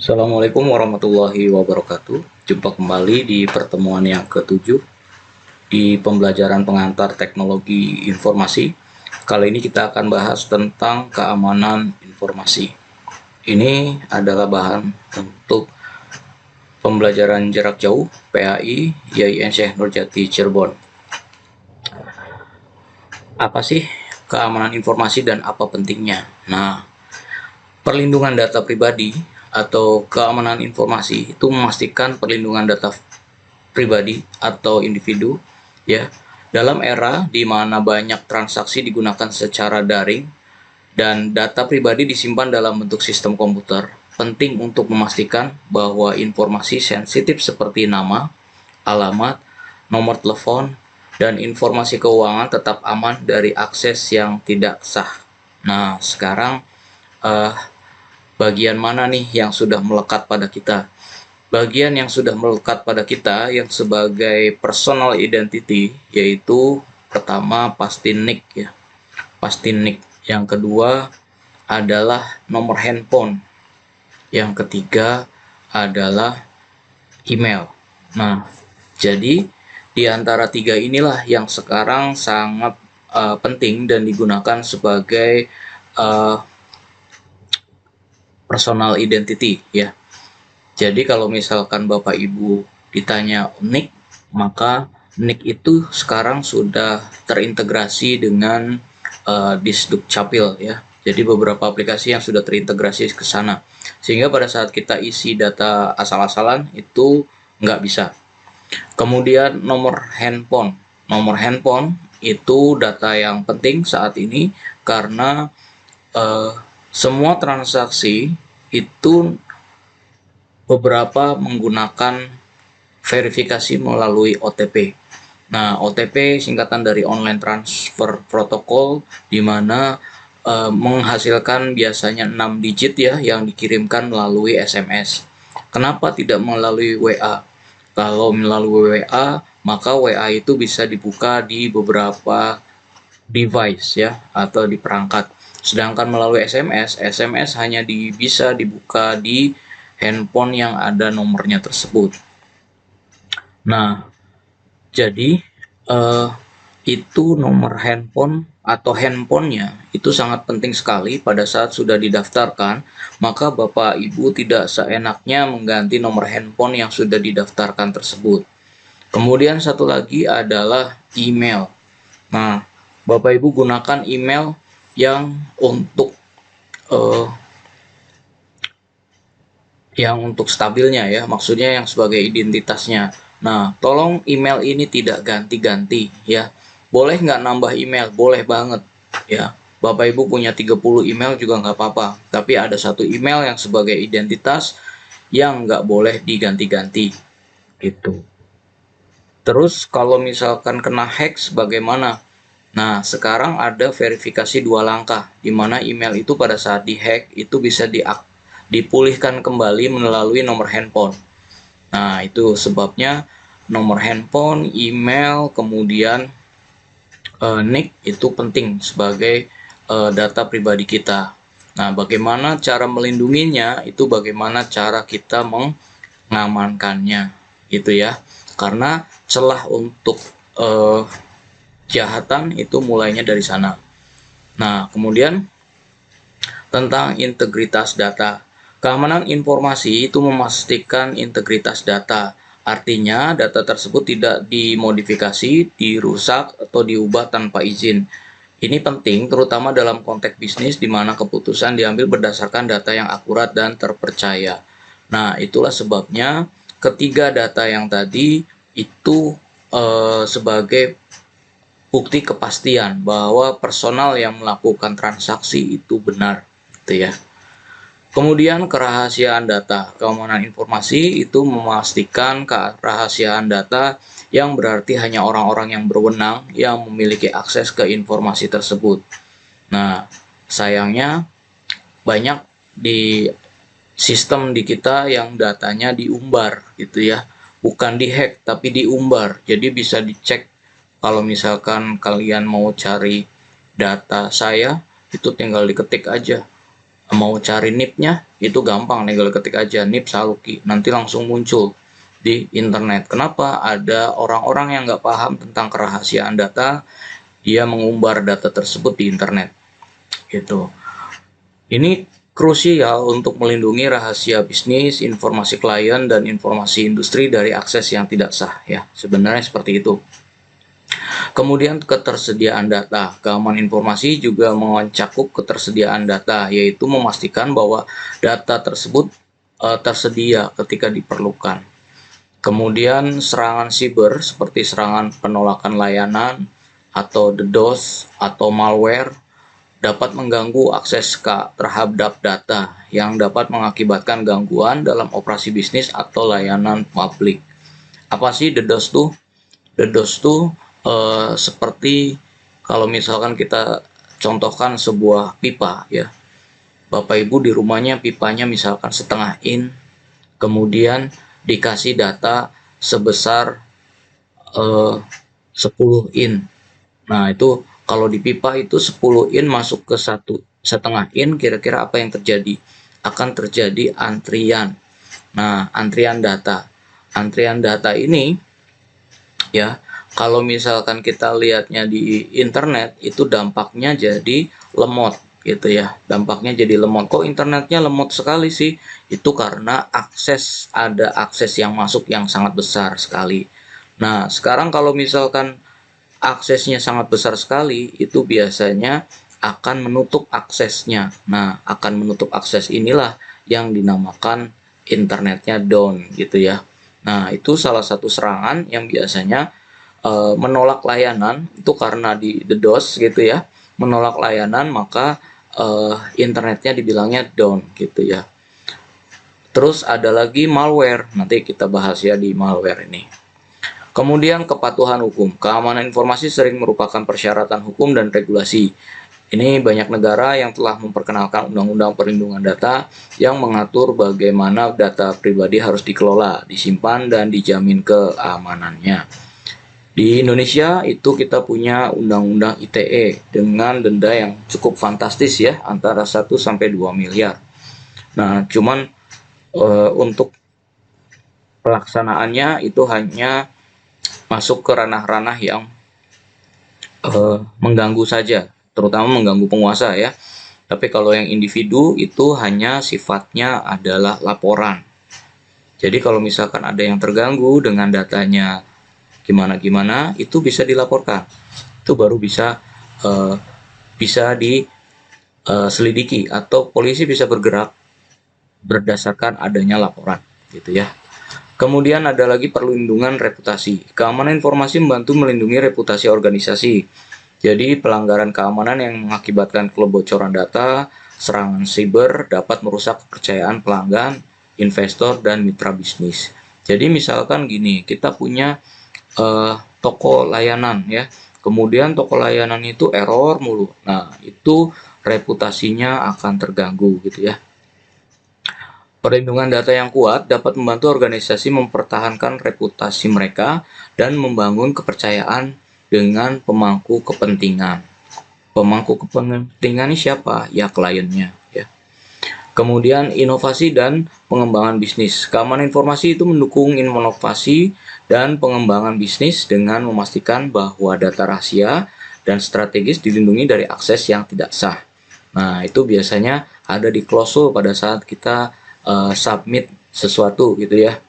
Assalamualaikum warahmatullahi wabarakatuh. Jumpa kembali di pertemuan yang ke-7 di pembelajaran pengantar teknologi informasi. Kali ini kita akan bahas tentang keamanan informasi. Ini adalah bahan untuk pembelajaran jarak jauh PAI YIN Syekh Nurjati Cirebon. Apa sih keamanan informasi dan apa pentingnya? Nah, perlindungan data pribadi atau keamanan informasi itu memastikan perlindungan data pribadi atau individu ya dalam era di mana banyak transaksi digunakan secara daring dan data pribadi disimpan dalam bentuk sistem komputer. Penting untuk memastikan bahwa informasi sensitif seperti nama, alamat, nomor telepon, dan informasi keuangan tetap aman dari akses yang tidak sah. Nah, sekarang bagian mana nih yang sudah melekat pada kita? Bagian yang sudah melekat pada kita yang sebagai personal identity, yaitu pertama pasti NIK ya. Pasti NIK. Yang kedua adalah nomor handphone. Yang ketiga adalah email. Nah, jadi di antara tiga inilah yang sekarang sangat penting dan digunakan sebagai personal identity ya. Jadi kalau misalkan Bapak Ibu ditanya NIK, maka NIK itu sekarang sudah terintegrasi dengan Disdukcapil ya. Jadi beberapa aplikasi yang sudah terintegrasi ke sana. Sehingga pada saat kita isi data asal-asalan itu nggak bisa. Kemudian nomor handphone. Nomor handphone itu data yang penting saat ini karena semua transaksi itu beberapa menggunakan verifikasi melalui OTP. Nah, OTP singkatan dari Online Transfer Protocol, di mana menghasilkan biasanya 6 digit ya yang dikirimkan melalui SMS. Kenapa tidak melalui WA? Kalau melalui WA, maka WA itu bisa dibuka di beberapa device ya atau di perangkat. Sedangkan melalui SMS, SMS hanya bisa dibuka di handphone yang ada nomornya tersebut. Nah, jadi itu nomor handphone atau handphonenya itu sangat penting sekali pada saat sudah didaftarkan, maka Bapak Ibu tidak seenaknya mengganti nomor handphone yang sudah didaftarkan tersebut. Kemudian satu lagi adalah email. Nah, Bapak Ibu gunakan email yang untuk stabilnya ya, maksudnya yang sebagai identitasnya. Nah, tolong email ini tidak ganti-ganti ya. Boleh nggak nambah email? Boleh banget ya. Bapak Ibu punya 30 email juga nggak apa-apa. Tapi ada satu email yang sebagai identitas yang nggak boleh diganti-ganti gitu. Terus kalau misalkan kena hack bagaimana? Nah, sekarang ada verifikasi 2 langkah, di mana email itu pada saat dihack itu bisa dipulihkan kembali melalui nomor handphone. Nah, itu sebabnya nomor handphone, email, kemudian NIK itu penting sebagai data pribadi kita. Nah, bagaimana cara melindunginya? Itu bagaimana cara kita mengamankannya, gitu ya. Karena celah untuk kejahatan itu mulainya dari sana. Nah, kemudian tentang integritas data. Keamanan informasi itu memastikan integritas data. Artinya, data tersebut tidak dimodifikasi, dirusak, atau diubah tanpa izin. Ini penting terutama dalam konteks bisnis di mana keputusan diambil berdasarkan data yang akurat dan terpercaya. Nah, itulah sebabnya ketiga data yang tadi itu sebagai bukti kepastian bahwa personal yang melakukan transaksi itu benar, gitu ya. Kemudian kerahasiaan data. Keamanan informasi itu memastikan kerahasiaan data yang berarti hanya orang-orang yang berwenang yang memiliki akses ke informasi tersebut. Nah, sayangnya banyak di sistem di kita yang datanya diumbar gitu ya. Bukan dihack tapi diumbar. Jadi bisa dicek kalau misalkan kalian mau cari data saya, itu tinggal diketik aja Mau cari NIP-nya itu gampang, tinggal ketik aja NIP Saluki, nanti langsung muncul di internet. Kenapa? Ada orang-orang yang nggak paham tentang kerahasiaan data, dia mengumbar data tersebut di internet. Gitu. Ini krusial untuk melindungi rahasia bisnis, informasi klien, dan informasi industri dari akses yang tidak sah. Ya, sebenarnya seperti itu. Kemudian ketersediaan data. Keamanan informasi juga mencakup ketersediaan data, yaitu memastikan bahwa data tersebut tersedia ketika diperlukan. Kemudian serangan siber seperti serangan penolakan layanan atau DDoS atau malware dapat mengganggu akses terhadap data yang dapat mengakibatkan gangguan dalam operasi bisnis atau layanan publik. Apa sih DDoS tuh? DDoS tuh seperti kalau misalkan kita contohkan sebuah pipa ya. Bapak Ibu di rumahnya pipanya misalkan setengah in, kemudian dikasih data sebesar 10 in. Nah, itu kalau di pipa itu 10 in masuk ke 1,5 in, kira-kira apa yang terjadi? Akan terjadi antrian. Nah, antrian data. Antrian data ini ya, kalau misalkan kita lihatnya di internet itu dampaknya jadi lemot gitu ya. Dampaknya jadi lemot. Kok internetnya lemot sekali sih? Itu karena ada akses yang masuk yang sangat besar sekali. Nah, sekarang kalau misalkan aksesnya sangat besar sekali, itu biasanya akan menutup aksesnya. Nah, akan menutup akses inilah yang dinamakan internetnya down gitu ya. Nah, itu salah satu serangan yang biasanya menolak layanan, itu karena di DDoS gitu ya, menolak layanan, maka internetnya dibilangnya down gitu ya. Terus ada lagi malware, nanti kita bahas ya di malware ini. Kemudian kepatuhan hukum. Keamanan informasi sering merupakan persyaratan hukum dan regulasi. Ini banyak negara yang telah memperkenalkan undang-undang perlindungan data yang mengatur bagaimana data pribadi harus dikelola, disimpan, dan dijamin keamanannya. Di Indonesia itu kita punya undang-undang ITE dengan denda yang cukup fantastis ya, antara 1 sampai 2 miliar. Nah, cuman untuk pelaksanaannya itu hanya masuk ke ranah-ranah yang mengganggu saja, terutama mengganggu penguasa ya. Tapi kalau yang individu itu hanya sifatnya adalah laporan. Jadi kalau misalkan ada yang terganggu dengan datanya gimana itu bisa dilaporkan, itu baru bisa diselidiki atau polisi bisa bergerak berdasarkan adanya laporan gitu ya. Kemudian ada lagi perlindungan reputasi. Keamanan informasi membantu melindungi reputasi organisasi. Jadi pelanggaran keamanan yang mengakibatkan kebocoran data, serangan siber dapat merusak kepercayaan pelanggan, investor, dan mitra bisnis. Jadi misalkan gini, kita punya toko layanan ya, kemudian toko layanan itu error mulu. Nah, itu reputasinya akan terganggu gitu ya. Perlindungan data yang kuat dapat membantu organisasi mempertahankan reputasi mereka dan membangun kepercayaan dengan pemangku kepentingan. Pemangku kepentingan ini siapa? Ya, kliennya ya. Kemudian inovasi dan pengembangan bisnis. Keamanan informasi itu mendukung inovasi dan pengembangan bisnis dengan memastikan bahwa data rahasia dan strategis dilindungi dari akses yang tidak sah. Nah, itu biasanya ada di klausul pada saat kita submit sesuatu gitu ya.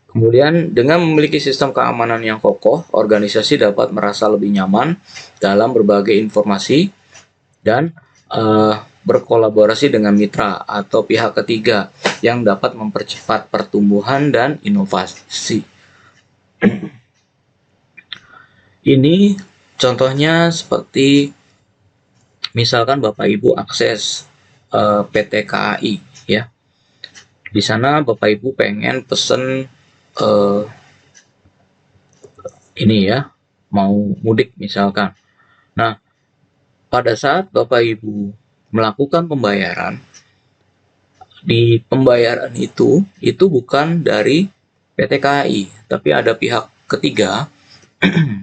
Kemudian dengan memiliki sistem keamanan yang kokoh, organisasi dapat merasa lebih nyaman dalam berbagai informasi dan berkolaborasi dengan mitra atau pihak ketiga yang dapat mempercepat pertumbuhan dan inovasi. Ini contohnya seperti misalkan Bapak Ibu akses PT KAI ya. Di sana Bapak Ibu pengen pesen ini ya, mau mudik misalkan. Nah, pada saat Bapak Ibu melakukan pembayaran, di pembayaran itu bukan dari PT KAI, tapi ada pihak ketiga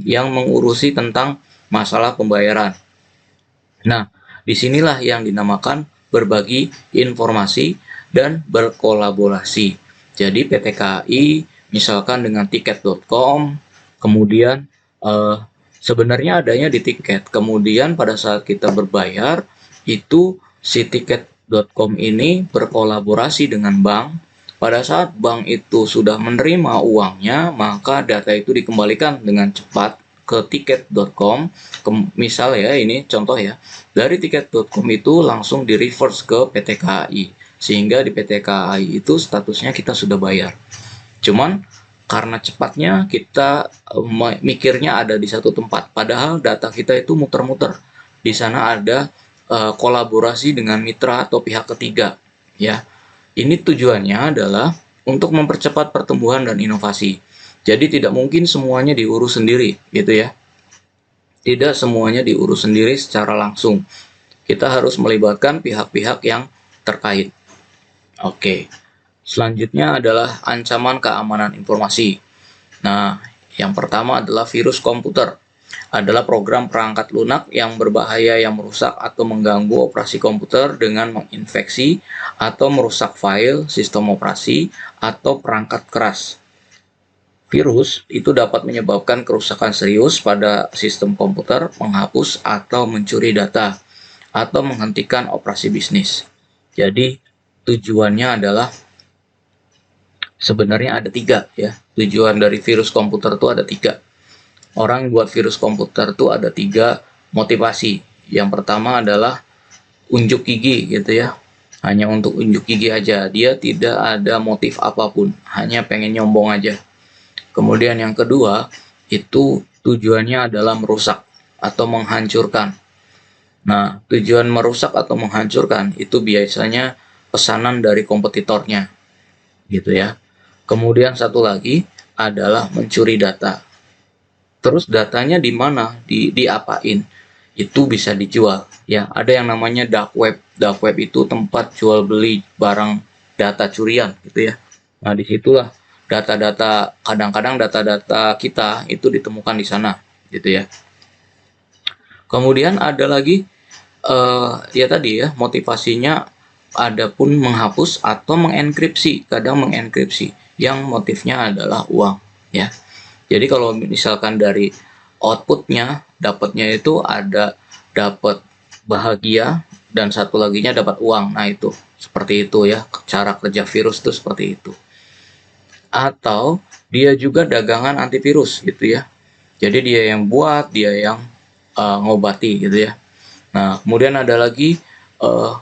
yang mengurusi tentang masalah pembayaran. Nah, disinilah yang dinamakan berbagi informasi, dan berkolaborasi. Jadi PT KAI misalkan dengan tiket.com, kemudian sebenarnya adanya di tiket. Kemudian pada saat kita berbayar, itu si tiket.com ini berkolaborasi dengan bank. Pada saat bank itu sudah menerima uangnya, maka data itu dikembalikan dengan cepat ke tiket.com. Misal ya, ini contoh ya, dari tiket.com itu langsung di reverse ke PT KAI, sehingga di PT KAI itu statusnya kita sudah bayar. Cuman karena cepatnya kita mikirnya ada di satu tempat, padahal data kita itu muter-muter. Di sana ada kolaborasi dengan mitra atau pihak ketiga, ya. Ini tujuannya adalah untuk mempercepat pertumbuhan dan inovasi. Jadi tidak mungkin semuanya diurus sendiri, gitu ya. Tidak semuanya diurus sendiri secara langsung. Kita harus melibatkan pihak-pihak yang terkait. Oke. Selanjutnya adalah ancaman keamanan informasi. Nah, yang pertama adalah virus komputer. Adalah program perangkat lunak yang berbahaya yang merusak atau mengganggu operasi komputer dengan menginfeksi atau merusak file, sistem operasi, atau perangkat keras. Virus itu dapat menyebabkan kerusakan serius pada sistem komputer, menghapus atau mencuri data, atau menghentikan operasi bisnis. Jadi, tujuannya adalah sebenarnya ada 3 ya. Tujuan dari virus komputer itu ada 3. Orang buat virus komputer itu ada 3 motivasi. Yang pertama adalah unjuk gigi gitu ya. Hanya untuk unjuk gigi aja. Dia tidak ada motif apapun. Hanya pengen nyombong aja. Kemudian yang kedua, itu tujuannya adalah merusak atau menghancurkan. Nah, tujuan merusak atau menghancurkan itu biasanya pesanan dari kompetitornya. Gitu ya. Kemudian satu lagi adalah mencuri data. Terus datanya di mana? Diapain? Itu bisa dijual. Ya, ada yang namanya dark web. Dark web itu tempat jual beli barang data curian, gitu ya. Nah, disitulah data-data, kadang-kadang data-data kita itu ditemukan di sana, gitu ya. Kemudian ada lagi, ya tadi ya, motivasinya ada pun menghapus atau mengenkripsi. Kadang mengenkripsi, yang motifnya adalah uang, ya. Jadi kalau misalkan dari outputnya, dapatnya itu ada dapat bahagia dan satu laginya dapat uang. Nah itu seperti itu ya, cara kerja virus itu seperti itu. Atau dia juga dagangan antivirus gitu ya. Jadi dia yang buat, dia yang ngobati gitu ya. Nah kemudian ada lagi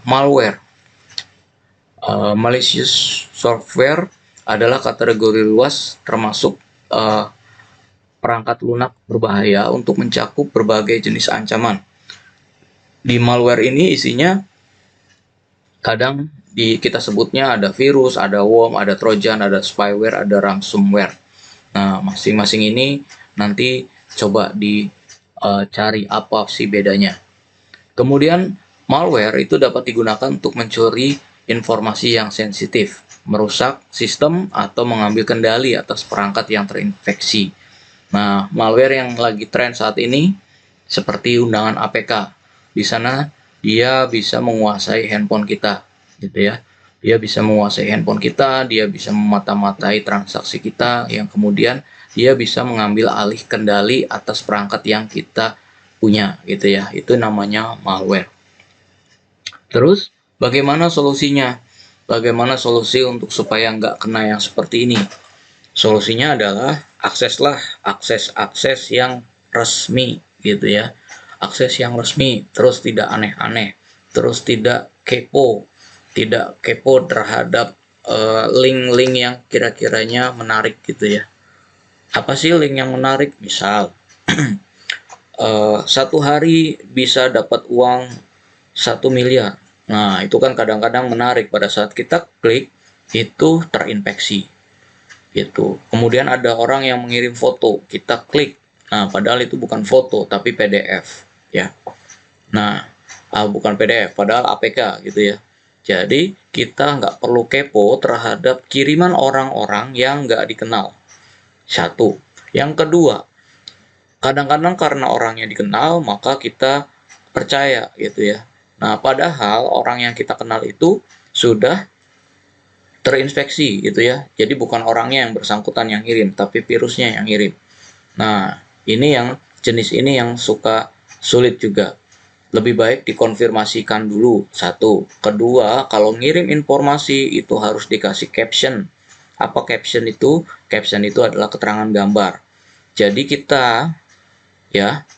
malware. Malicious software adalah kategori luas termasuk perangkat lunak berbahaya untuk mencakup berbagai jenis ancaman. Di malware ini isinya kadang kita sebutnya ada virus, ada worm, ada trojan, ada spyware, ada ransomware. Nah, masing-masing ini nanti coba dicari apa sih bedanya. Kemudian malware itu dapat digunakan untuk mencuri informasi yang sensitif, merusak sistem atau mengambil kendali atas perangkat yang terinfeksi. Nah, malware yang lagi tren saat ini seperti undangan APK. Di sana dia bisa menguasai handphone kita, gitu ya. Dia bisa menguasai handphone kita, dia bisa memata-matai transaksi kita, yang kemudian dia bisa mengambil alih kendali atas perangkat yang kita punya, gitu ya. Itu namanya malware. Terus, bagaimana solusinya? Bagaimana solusi untuk supaya nggak kena yang seperti ini? Solusinya adalah akseslah akses yang resmi gitu ya. Akses yang resmi, terus tidak aneh-aneh, terus tidak kepo terhadap link-link yang kira-kiranya menarik gitu ya. Apa sih link yang menarik? Misal satu hari bisa dapat uang 1 miliar. Nah itu kan kadang-kadang menarik, pada saat kita klik itu terinfeksi gitu. Kemudian ada orang yang mengirim foto, kita klik. Nah, padahal itu bukan foto tapi PDF, ya. Nah, bukan PDF, padahal APK gitu ya. Jadi kita nggak perlu kepo terhadap kiriman orang-orang yang nggak dikenal. Satu. Yang kedua, kadang-kadang karena orangnya dikenal maka kita percaya gitu ya. Nah, padahal orang yang kita kenal itu sudah terinfeksi gitu ya. Jadi bukan orangnya yang bersangkutan yang ngirim, tapi virusnya yang ngirim. Nah, ini yang jenis ini yang suka sulit juga. Lebih baik dikonfirmasikan dulu, satu. Kedua, kalau ngirim informasi itu harus dikasih caption. Apa caption itu? Caption itu adalah keterangan gambar. Jadi kita ya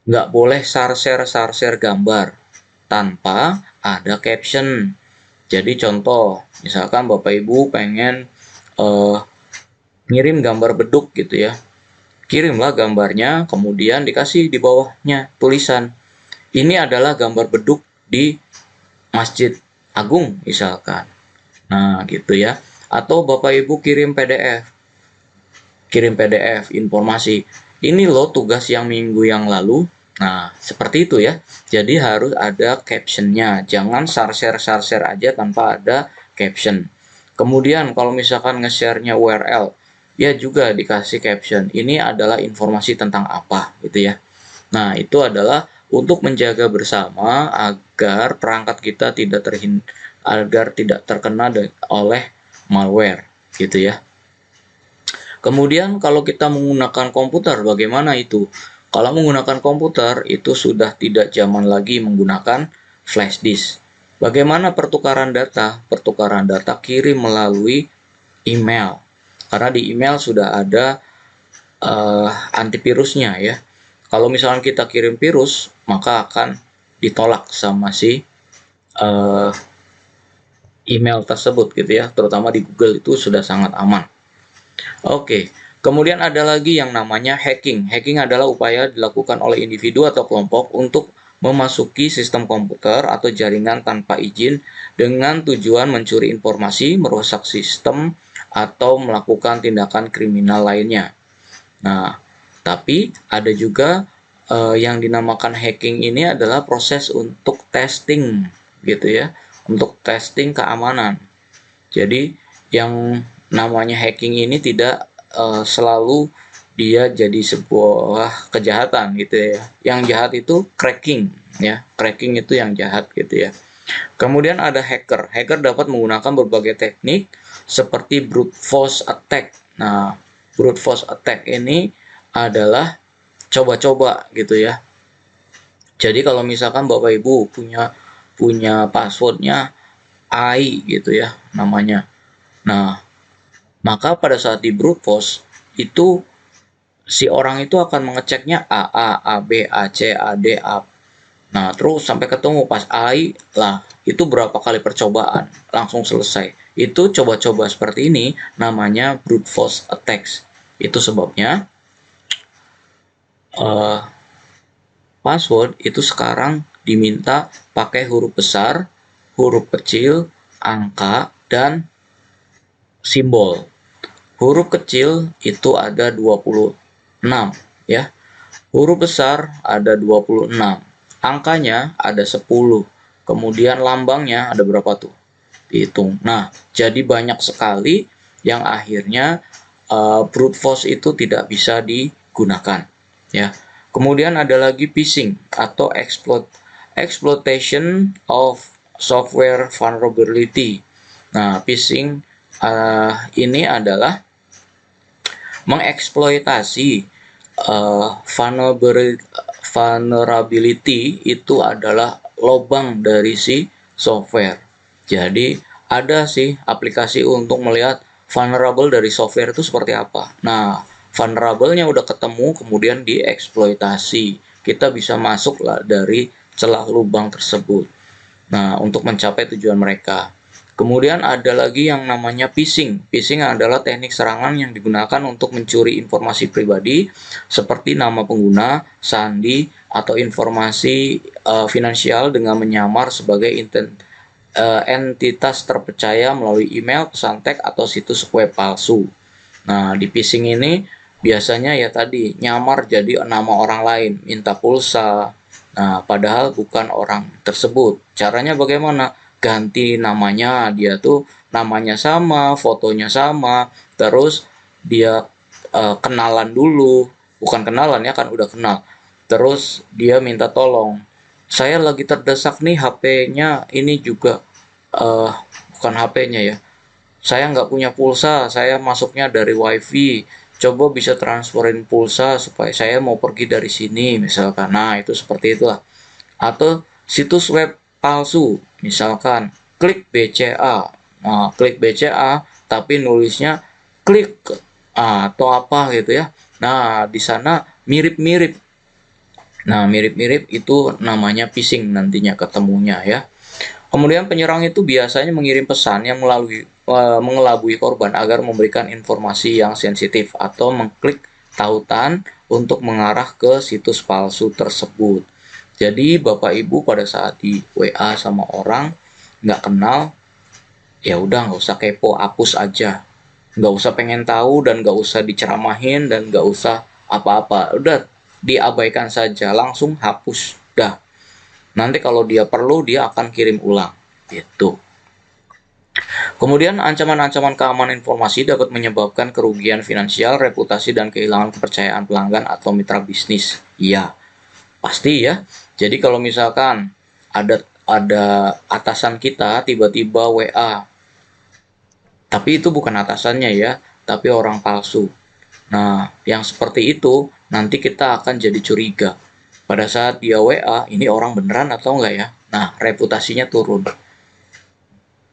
nggak boleh share gambar tanpa ada caption. Jadi contoh, misalkan Bapak Ibu pengen ngirim gambar beduk gitu ya. Kirimlah gambarnya, kemudian dikasih di bawahnya tulisan, ini adalah gambar beduk di Masjid Agung misalkan. Nah, gitu ya. Atau Bapak Ibu kirim PDF. Kirim PDF informasi. Ini loh tugas yang minggu yang lalu. Nah, seperti itu ya. Jadi harus ada captionnya. Jangan share aja tanpa ada caption. Kemudian kalau misalkan nge-share-nya URL, ya juga dikasih caption. Ini adalah informasi tentang apa gitu ya. Nah, itu adalah untuk menjaga bersama agar perangkat kita agar tidak terkena oleh malware gitu ya. Kemudian kalau kita menggunakan komputer, bagaimana itu? Kalau menggunakan komputer itu sudah tidak zaman lagi menggunakan flash disk. Bagaimana pertukaran data? Pertukaran data kirim melalui email. Karena di email sudah ada antivirusnya ya. Kalau misalnya kita kirim virus, maka akan ditolak sama si email tersebut gitu ya. Terutama di Google itu sudah sangat aman. Oke, kemudian ada lagi yang namanya hacking. Hacking adalah upaya dilakukan oleh individu atau kelompok untuk memasuki sistem komputer atau jaringan tanpa izin dengan tujuan mencuri informasi, merusak sistem, atau melakukan tindakan kriminal lainnya. Nah, tapi ada juga yang dinamakan hacking ini adalah proses untuk testing gitu ya, untuk testing keamanan. Jadi yang namanya hacking ini tidak selalu dia jadi sebuah kejahatan gitu ya. Yang jahat itu cracking ya, cracking itu yang jahat gitu ya. Kemudian ada hacker. Hacker dapat menggunakan berbagai teknik seperti brute force attack. Nah, brute force attack ini adalah coba-coba gitu ya. Jadi kalau misalkan Bapak Ibu punya passwordnya AI gitu ya namanya. Nah, maka pada saat di brute force itu si orang itu akan mengeceknya AA, AB, AC, AD, A. Nah, terus sampai ketemu pas AI lah, itu berapa kali percobaan, langsung selesai. Itu coba-coba seperti ini namanya brute force attacks. Itu sebabnya password itu sekarang diminta pakai huruf besar, huruf kecil, angka, dan simbol. Huruf kecil itu ada 26 ya. Huruf besar ada 26. Angkanya ada 10. Kemudian lambangnya ada berapa tuh? Dihitung. Nah, jadi banyak sekali yang akhirnya brute force itu tidak bisa digunakan ya. Kemudian ada lagi phishing atau exploitation of software vulnerability. Nah, phishing ini adalah mengeksploitasi vulnerability itu adalah lubang dari si software. Jadi ada sih aplikasi untuk melihat vulnerable dari software itu seperti apa. Nah, vulnerable-nya udah ketemu, kemudian dieksploitasi. Kita bisa masuk lah dari celah lubang tersebut. Nah, untuk mencapai tujuan mereka. Kemudian ada lagi yang namanya phishing. Phishing adalah teknik serangan yang digunakan untuk mencuri informasi pribadi seperti nama pengguna, sandi, atau informasi finansial dengan menyamar sebagai entitas terpercaya melalui email, pesan teks, atau situs web palsu. Nah, di phishing ini biasanya ya tadi nyamar jadi nama orang lain, minta pulsa. Nah, padahal bukan orang tersebut. Caranya bagaimana? Ganti namanya, dia tuh namanya sama, fotonya sama, terus dia kenalan dulu, bukan kenalan ya kan udah kenal, terus dia minta tolong saya lagi terdesak nih, HP-nya ini juga bukan HP-nya ya. Saya nggak punya pulsa, saya masuknya dari WiFi. Coba bisa transferin pulsa supaya saya mau pergi dari sini, misalkan. Nah, itu seperti itulah. Atau situs web palsu, misalkan klik BCA. Nah, klik BCA, tapi nulisnya klik atau apa gitu ya. Nah, di sana mirip-mirip. Nah, mirip-mirip itu namanya phishing nantinya ketemunya ya. Kemudian penyerang itu biasanya mengirim pesan yang mengelabui korban agar memberikan informasi yang sensitif atau mengklik tautan untuk mengarah ke situs palsu tersebut. Jadi Bapak Ibu pada saat di WA sama orang nggak kenal, ya udah nggak usah kepo, hapus aja. Nggak usah pengen tahu dan nggak usah diceramahin dan nggak usah apa-apa. Udah diabaikan saja, langsung hapus. Dah. Nanti kalau dia perlu, dia akan kirim ulang. Gitu. Kemudian ancaman-ancaman keamanan informasi dapat menyebabkan kerugian finansial, reputasi, dan kehilangan kepercayaan pelanggan atau mitra bisnis. Iya, pasti ya. Jadi kalau misalkan ada atasan kita tiba-tiba WA, tapi itu bukan atasannya ya, tapi orang palsu. Nah, yang seperti itu nanti kita akan jadi curiga. Pada saat dia WA, ini orang beneran atau enggak ya? Nah, reputasinya turun.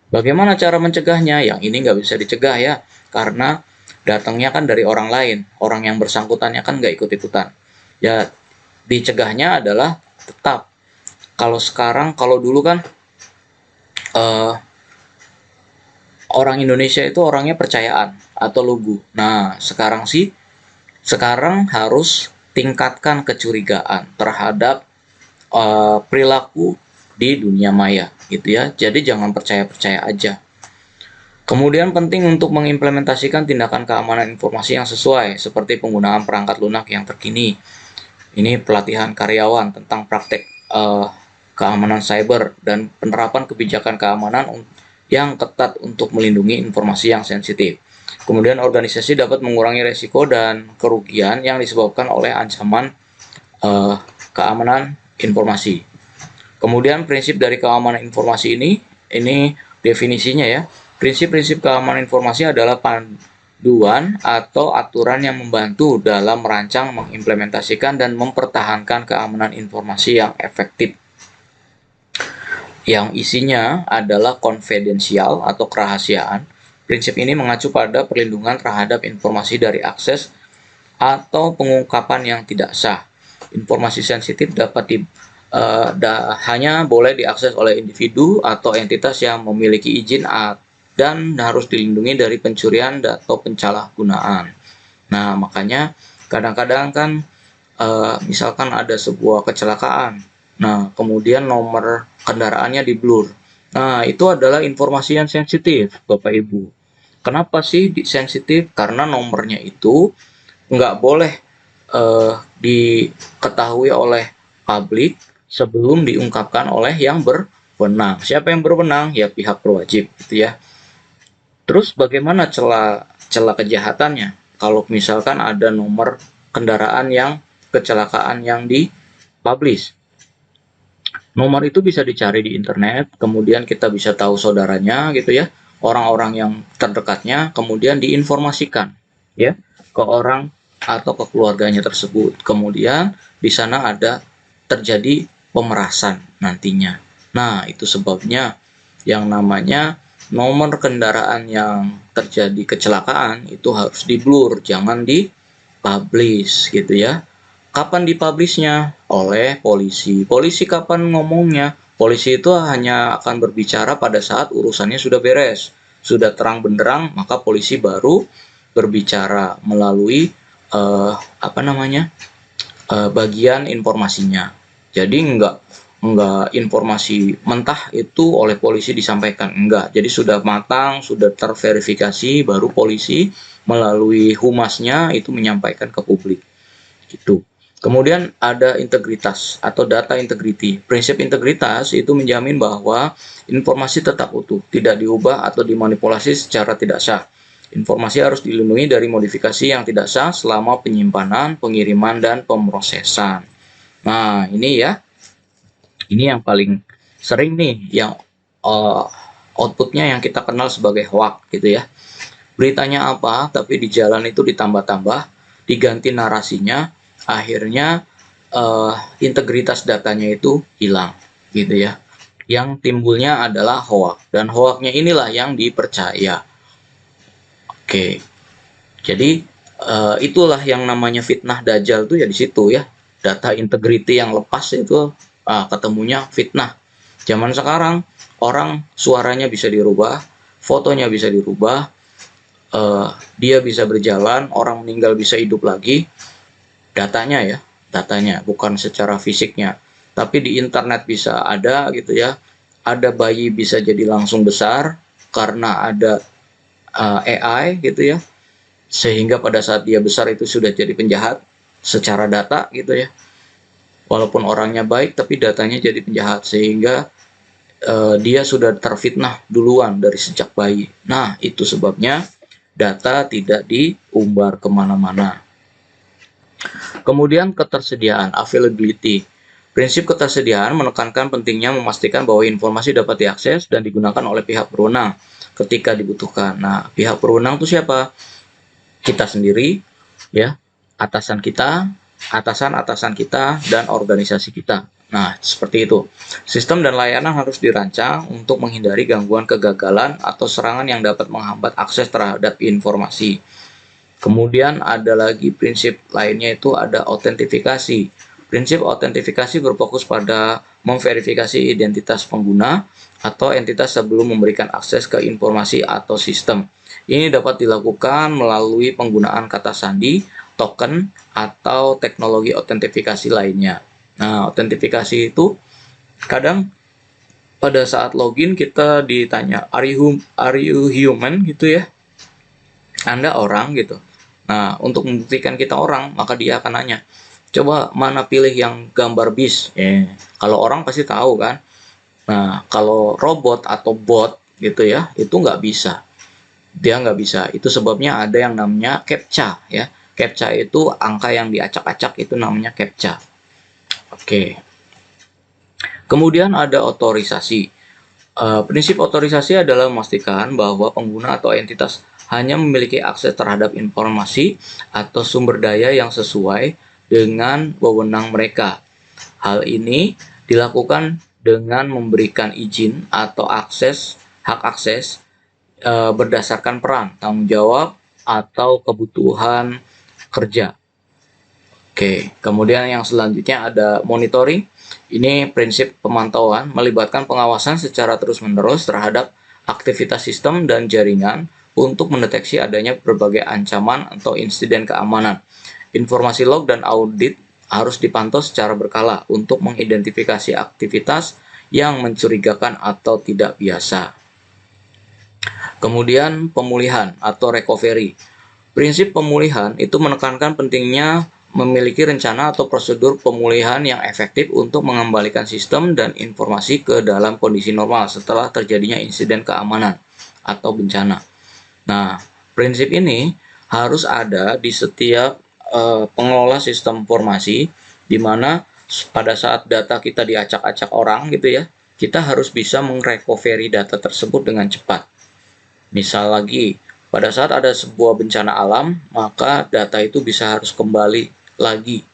Bagaimana cara mencegahnya? Yang ini nggak bisa dicegah ya, karena datangnya kan dari orang lain. Orang yang bersangkutannya kan nggak ikut-ikutan. Ya, dicegahnya adalah tetap. Kalau dulu kan eh, orang Indonesia itu orangnya percayaan atau lugu. Nah, sekarang harus tingkatkan kecurigaan terhadap perilaku di dunia maya gitu ya. Jadi jangan percaya-percaya aja. Kemudian penting untuk mengimplementasikan tindakan keamanan informasi yang sesuai seperti penggunaan perangkat lunak yang terkini. Ini pelatihan karyawan tentang praktek keamanan cyber dan penerapan kebijakan keamanan yang ketat untuk melindungi informasi yang sensitif. Kemudian organisasi dapat mengurangi resiko dan kerugian yang disebabkan oleh ancaman keamanan informasi. Kemudian prinsip dari keamanan informasi ini definisinya ya. Prinsip-prinsip keamanan informasi adalah panduan atau aturan yang membantu dalam merancang, mengimplementasikan, dan mempertahankan keamanan informasi yang efektif. Yang isinya adalah konfidensial atau kerahasiaan. Prinsip ini mengacu pada perlindungan terhadap informasi dari akses atau pengungkapan yang tidak sah. Informasi sensitif hanya boleh diakses oleh individu atau entitas yang memiliki izin dan harus dilindungi dari pencurian atau penyalahgunaan. Nah, makanya kadang-kadang kan misalkan ada sebuah kecelakaan, nah kemudian nomor kendaraannya di blur. Nah, itu adalah informasi yang sensitif, Bapak Ibu. Kenapa sih sensitif? Karena nomornya itu nggak boleh diketahui oleh publik sebelum diungkapkan oleh yang berwenang. Siapa yang berwenang? Ya pihak berwajib gitu ya. Terus bagaimana celah kejahatannya? Kalau misalkan ada nomor kendaraan yang kecelakaan yang dipublish. Nomor itu bisa dicari di internet, kemudian kita bisa tahu saudaranya gitu ya, orang-orang yang terdekatnya, kemudian diinformasikan ya ke orang atau ke keluarganya tersebut. Kemudian di sana ada terjadi pemerasan nantinya. Nah, itu sebabnya yang namanya nomor kendaraan yang terjadi kecelakaan itu harus di-blur, jangan di-publish gitu ya. Kapan dipublishnya? Oleh polisi. Polisi kapan ngomongnya? Polisi itu hanya akan berbicara pada saat urusannya sudah beres, sudah terang benderang, maka polisi baru berbicara melalui bagian informasinya. Jadi enggak informasi mentah itu oleh polisi disampaikan, enggak. Jadi sudah matang, sudah terverifikasi, baru polisi melalui humasnya itu menyampaikan ke publik. Gitu. Kemudian ada integritas atau data integrity. Prinsip integritas itu menjamin bahwa informasi tetap utuh, tidak diubah atau dimanipulasi secara tidak sah. Informasi harus dilindungi dari modifikasi yang tidak sah selama penyimpanan, pengiriman, dan pemrosesan. Nah, ini ya. Ini yang paling sering nih, yang outputnya yang kita kenal sebagai hoax gitu ya. Beritanya apa, tapi di jalan itu ditambah-tambah, diganti narasinya, akhirnya integritas datanya itu hilang gitu ya. Yang timbulnya adalah hoax, dan hoaxnya inilah yang dipercaya. Oke, jadi itulah yang namanya fitnah dajjal tuh ya di situ ya. Data integrity yang lepas itu ketemunya fitnah. Zaman sekarang orang suaranya bisa dirubah, fotonya bisa dirubah, dia bisa berjalan, orang meninggal bisa hidup lagi. Datanya ya, datanya bukan secara fisiknya. Tapi di internet bisa ada gitu ya. Ada bayi bisa jadi langsung besar karena ada AI gitu ya, sehingga pada saat dia besar itu sudah jadi penjahat secara data gitu ya, walaupun orangnya baik tapi datanya jadi penjahat, sehingga dia sudah terfitnah duluan dari sejak bayi. Nah, itu sebabnya data tidak diumbar kemana-mana. Kemudian ketersediaan, availability. Prinsip ketersediaan menekankan pentingnya memastikan bahwa informasi dapat diakses dan digunakan oleh pihak berwenang ketika dibutuhkan. Nah, pihak berwenang itu siapa? Kita sendiri, ya, atasan kita, atasan-atasan kita, dan organisasi kita. Nah, seperti itu. Sistem dan layanan harus dirancang untuk menghindari gangguan, kegagalan, atau serangan yang dapat menghambat akses terhadap informasi. Kemudian ada lagi prinsip lainnya, itu ada autentifikasi. Prinsip autentifikasi berfokus pada memverifikasi identitas pengguna atau entitas sebelum memberikan akses ke informasi atau sistem. Ini dapat dilakukan melalui penggunaan kata sandi, token, atau teknologi autentifikasi lainnya. Nah, autentifikasi itu kadang pada saat login kita ditanya, are you human gitu ya? Anda orang gitu. Nah, untuk membuktikan kita orang, maka dia akan nanya, coba mana pilih yang gambar bis. Kalau orang pasti tahu kan. Nah, kalau robot atau bot gitu ya, itu nggak bisa. Dia nggak bisa. Itu sebabnya ada yang namanya CAPTCHA ya. CAPTCHA itu angka yang diacak-acak, itu namanya CAPTCHA. Oke. Kemudian ada otorisasi. Prinsip otorisasi adalah memastikan bahwa pengguna atau entitas hanya memiliki akses terhadap informasi atau sumber daya yang sesuai dengan wewenang mereka. Hal ini dilakukan dengan memberikan izin atau hak akses berdasarkan peran, tanggung jawab, atau kebutuhan kerja. Oke, kemudian yang selanjutnya ada monitoring. Ini prinsip pemantauan melibatkan pengawasan secara terus-menerus terhadap aktivitas sistem dan jaringan untuk mendeteksi adanya berbagai ancaman atau insiden keamanan. Informasi log dan audit harus dipantau secara berkala untuk mengidentifikasi aktivitas yang mencurigakan atau tidak biasa. Kemudian pemulihan atau recovery. Prinsip pemulihan itu menekankan pentingnya memiliki rencana atau prosedur pemulihan yang efektif untuk mengembalikan sistem dan informasi ke dalam kondisi normal setelah terjadinya insiden keamanan atau bencana. Nah, prinsip ini harus ada di setiap pengelola sistem informasi, di mana pada saat data kita diacak-acak orang gitu ya, kita harus bisa mengrecovery data tersebut dengan cepat. Misal lagi, pada saat ada sebuah bencana alam, maka data itu bisa harus kembali lagi.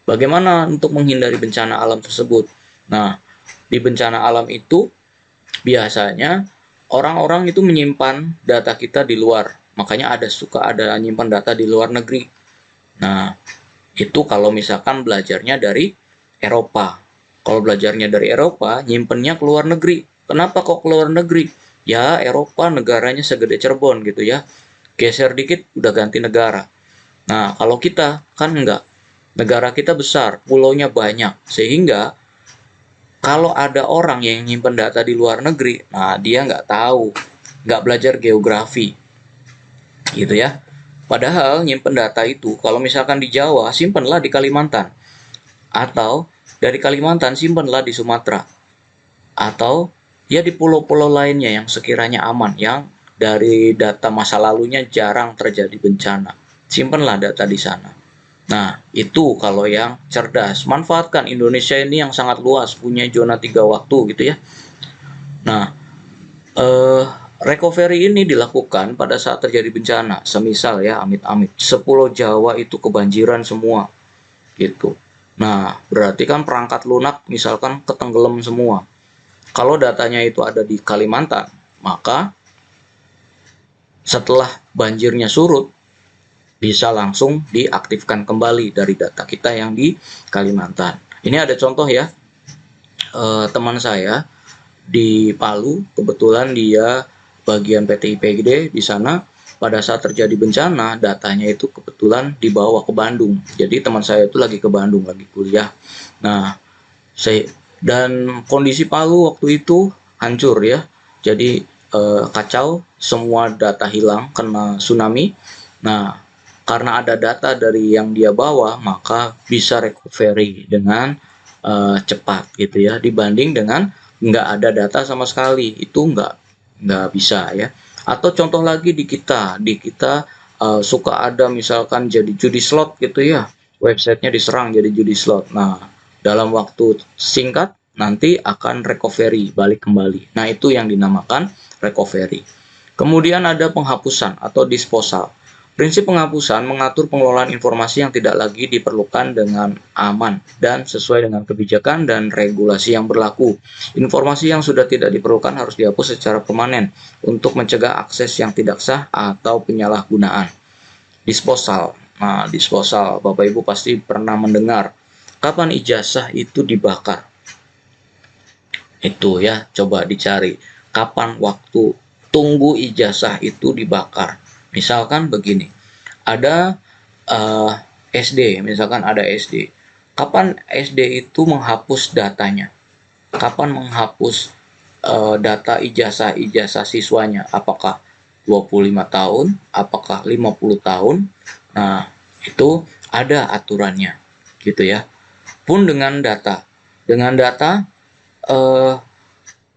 Bagaimana untuk menghindari bencana alam tersebut? Nah, di bencana alam itu biasanya orang-orang itu menyimpan data kita di luar. Makanya suka ada nyimpan data di luar negeri. Nah, itu kalau misalkan belajarnya dari Eropa. Kalau belajarnya dari Eropa, nyimpennya ke luar negeri. Kenapa kok ke luar negeri? Ya, Eropa negaranya segede Cirebon gitu ya. Geser dikit udah ganti negara. Nah, kalau kita kan enggak. Negara kita besar, pulaunya banyak. Sehingga kalau ada orang yang nyimpen data di luar negeri, nah dia nggak tahu, nggak belajar geografi. Gitu ya. Padahal nyimpen data itu, kalau misalkan di Jawa, simpenlah di Kalimantan. Atau dari Kalimantan, simpenlah di Sumatera. Atau ya di pulau-pulau lainnya yang sekiranya aman, yang dari data masa lalunya jarang terjadi bencana. Simpenlah data di sana. Nah, itu kalau yang cerdas. Manfaatkan, Indonesia ini yang sangat luas, punya zona 3 waktu gitu ya. Nah, recovery ini dilakukan pada saat terjadi bencana. Semisal ya, amit-amit, Pulau Jawa itu kebanjiran semua gitu. Nah, berarti kan perangkat lunak misalkan ketenggelam semua. Kalau datanya itu ada di Kalimantan, maka setelah banjirnya surut, bisa langsung diaktifkan kembali dari data kita yang di Kalimantan. Ini ada contoh ya, teman saya di Palu, kebetulan dia bagian PT IPGD di sana. Pada saat terjadi bencana, datanya itu kebetulan dibawa ke Bandung. Jadi teman saya itu lagi ke Bandung, lagi kuliah. Nah, dan kondisi Palu waktu itu hancur ya. Jadi kacau, semua data hilang kena tsunami. Nah, karena ada data dari yang dia bawa, maka bisa recovery dengan cepat gitu ya, dibanding dengan nggak ada data sama sekali, itu nggak bisa ya. Atau contoh lagi di kita suka ada misalkan jadi judi slot gitu ya, websitenya diserang jadi judi slot. Nah, dalam waktu singkat nanti akan recovery, balik kembali. Nah, itu yang dinamakan recovery. Kemudian ada penghapusan atau disposal. Prinsip penghapusan mengatur pengelolaan informasi yang tidak lagi diperlukan dengan aman dan sesuai dengan kebijakan dan regulasi yang berlaku. Informasi yang sudah tidak diperlukan harus dihapus secara permanen untuk mencegah akses yang tidak sah atau penyalahgunaan. Disposal. Nah, disposal, Bapak Ibu pasti pernah mendengar. Kapan ijazah itu dibakar? Itu ya, coba dicari. Kapan waktu tunggu ijazah itu dibakar? Misalkan begini, ada SD, misalkan ada SD. Kapan SD itu menghapus datanya? Kapan menghapus data ijazah siswanya? Apakah 25 tahun? Apakah 50 tahun? Nah, itu ada aturannya, gitu ya. Pun dengan data. Dengan data,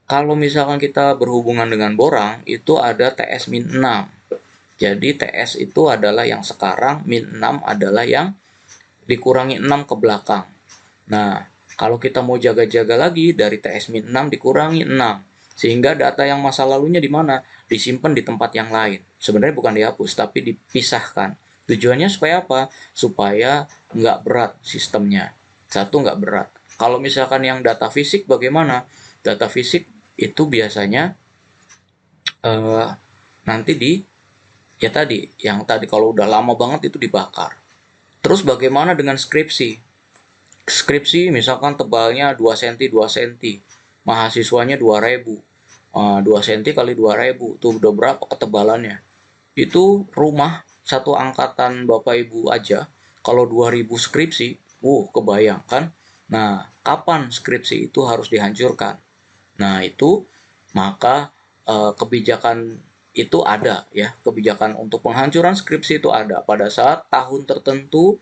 kalau misalkan kita berhubungan dengan borang, itu ada TS-6. Jadi TS itu adalah yang sekarang, min 6 adalah yang dikurangi 6 ke belakang. Nah, kalau kita mau jaga-jaga lagi, dari TS min 6 dikurangi 6. Sehingga data yang masa lalunya di mana? Disimpan di tempat yang lain. Sebenarnya bukan dihapus, tapi dipisahkan. Tujuannya supaya apa? Supaya nggak berat sistemnya. Satu, nggak berat. Kalau misalkan yang data fisik bagaimana? Data fisik itu biasanya nanti ya tadi, yang tadi kalau udah lama banget itu dibakar. Terus bagaimana dengan skripsi? Skripsi misalkan tebalnya 2 cm 2 cm, mahasiswanya 2000, 2 cm kali 2000, tuh udah berapa ketebalannya? Itu rumah satu angkatan Bapak Ibu aja, kalau 2000 skripsi, kebayang kan? Nah, kapan skripsi itu harus dihancurkan? Nah, itu maka kebijakan itu ada ya, kebijakan untuk penghancuran skripsi itu ada pada saat tahun tertentu,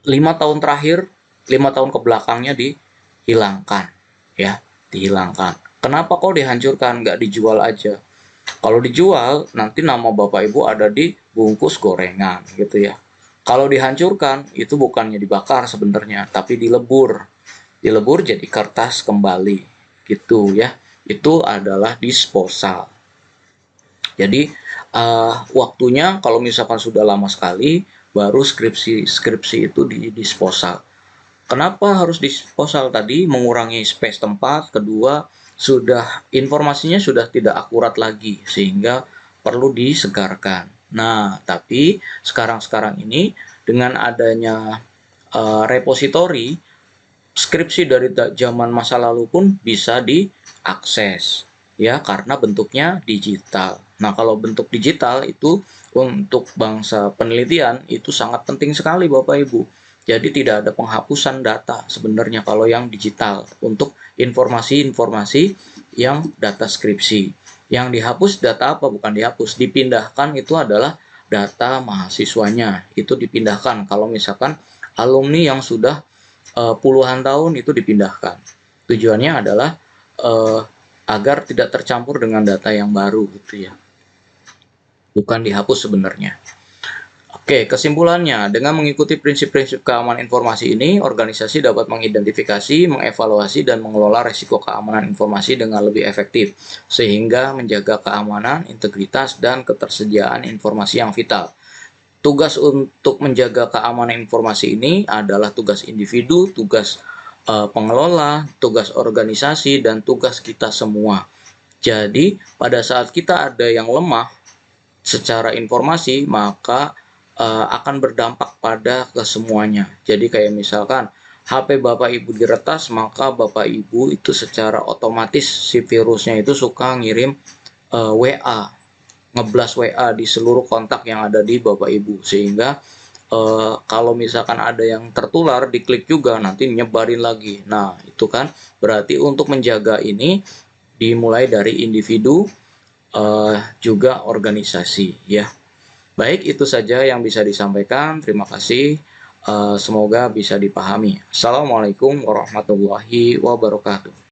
5 tahun terakhir, 5 tahun ke belakangnya dihilangkan ya, dihilangkan. Kenapa kok dihancurkan, nggak dijual aja? Kalau dijual nanti nama Bapak Ibu ada di bungkus gorengan gitu ya. Kalau dihancurkan itu bukannya dibakar sebenarnya, tapi dilebur jadi kertas kembali gitu ya. Itu adalah disposal. Jadi waktunya kalau misalkan sudah lama sekali, baru skripsi itu disposal. Kenapa harus disposal tadi? Mengurangi space tempat. Kedua, sudah informasinya sudah tidak akurat lagi sehingga perlu disegarkan. Nah, tapi sekarang ini dengan adanya repositori, skripsi dari zaman masa lalu pun bisa diakses ya, karena bentuknya digital. Nah, kalau bentuk digital itu untuk bangsa penelitian itu sangat penting sekali Bapak Ibu. Jadi tidak ada penghapusan data sebenarnya kalau yang digital untuk informasi-informasi yang data skripsi. Yang dihapus data apa? Bukan dihapus, dipindahkan. Itu adalah data mahasiswanya. Itu dipindahkan kalau misalkan alumni yang sudah puluhan tahun itu dipindahkan. Tujuannya adalah agar tidak tercampur dengan data yang baru gitu ya. Bukan dihapus sebenarnya. Oke. Oke, kesimpulannya, dengan mengikuti prinsip-prinsip keamanan informasi ini, organisasi dapat mengidentifikasi, mengevaluasi, dan mengelola risiko keamanan informasi dengan lebih efektif, sehingga menjaga keamanan, integritas, dan ketersediaan informasi yang vital. Tugas untuk menjaga keamanan informasi ini adalah tugas individu, tugas pengelola, tugas organisasi, dan tugas kita semua. Jadi, pada saat kita ada yang lemah secara informasi, maka akan berdampak pada kesemuanya. Jadi kayak misalkan HP Bapak Ibu diretas, maka Bapak Ibu itu secara otomatis si virusnya itu suka ngirim WA, ngeblas WA di seluruh kontak yang ada di Bapak Ibu, sehingga kalau misalkan ada yang tertular, diklik juga nanti nyebarin lagi. Nah, itu kan berarti untuk menjaga ini dimulai dari individu, juga organisasi ya. Baik, itu saja yang bisa disampaikan. Terima kasih. Semoga bisa dipahami. Assalamualaikum warahmatullahi wabarakatuh.